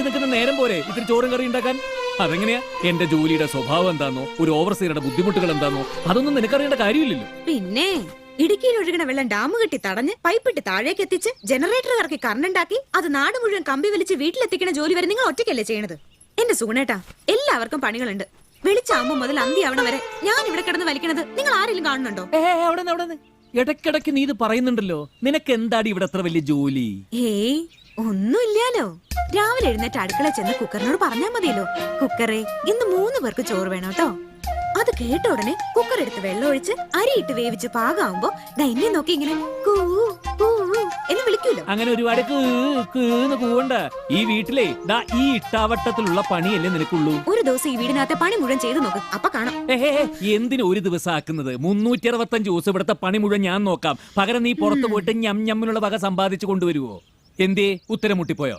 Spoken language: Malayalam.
നിൽക്കുന്ന നേരം പോരെ ഇത്തിരി ചോറും കറി ഉണ്ടാക്കാൻ? അതെങ്ങനെയാ? എന്റെ ജോലിയുടെ സ്വഭാവം എന്താന്നോ, ഒരു ഓവർസീറുടെ ബുദ്ധിമുട്ടുകൾ എന്താന്നോ, അതൊന്നും നിനക്കറിയേണ്ട കാര്യമില്ലല്ലോ. പിന്നെ ഇടുക്കിയിൽ ഒഴുകണ വെള്ളം ഡാം കെട്ടി തടഞ്ഞ് പൈപ്പിട്ട് താഴേക്ക് എത്തിച്ച് ജനറേറ്റർ ഇറക്കി കറണ്ടുണ്ടാക്കി അത് നാട് മുഴുവൻ കമ്പി വലിച്ച് വീട്ടിലെത്തിക്കണ ജോലി വരെ നിങ്ങൾ ഒറ്റയ്ക്കല്ലേ ചെയ്യണത്? എന്റെ സുഗുണേട്ടാ, എല്ലാവർക്കും പണികളുണ്ട്. വെളിച്ചാകുമ്പോ മുതൽ അന്തിയാവണ വരെ ഞാൻ ഇവിടെ കിടന്ന് വലിക്കണത് നിങ്ങൾ ആരെങ്കിലും കാണുന്നുണ്ടോ? ഇടയ്ക്കിടയ്ക്ക് നീ ഇത് പറയുന്നുണ്ടല്ലോ. നിനക്ക് എന്താടി ഇവിടെ അത്ര വലിയ ജോലി? ഏയ് ഒന്നുമില്ലാലോ. രാവിലെ എഴുന്നേറ്റ് അടുക്കള ചെന്ന് കുക്കറിനോട് പറഞ്ഞാൽ മതിയല്ലോ, കുക്കറെ ഇന്ന് 3 പേർക്ക് ചോറ് വേണം കേട്ടോ. അത് കേട്ട ഉടനെ കുക്കർ എടുത്ത് വെള്ളം ഒഴിച്ച് അരിയിട്ട് വേവിച്ച് പാകാവുമ്പോ എന്നെ നോക്കി ഇങ്ങനെ കൂ കൂ എന്ന് വിളിക്കൂലോ. അങ്ങനെ ഒരുപാട് കൂവണ്ട. ഈ വീട്ടിലെ ഈ ഇട്ടാവട്ടത്തിലുള്ള പണിയല്ലേ നിനക്കുള്ളൂ. ഒരു ദിവസം ഈ വീടിനകത്തെ പണി മുഴുവൻ ചെയ്ത് നോക്ക്, അപ്പൊ കാണാം. എന്തിനു ഒരു ദിവസം ആക്കുന്നത്? 365 ദിവസം ഇവിടുത്തെ പണി മുഴുവൻ ഞാൻ നോക്കാം. പകരം നീ പുറത്തു പോയിട്ട് ഞമ്മിനുള്ള വക സമ്പാദിച്ചു കൊണ്ടുവരുവോ? എന്തേ ഉത്തരം മുട്ടിപ്പോയോ?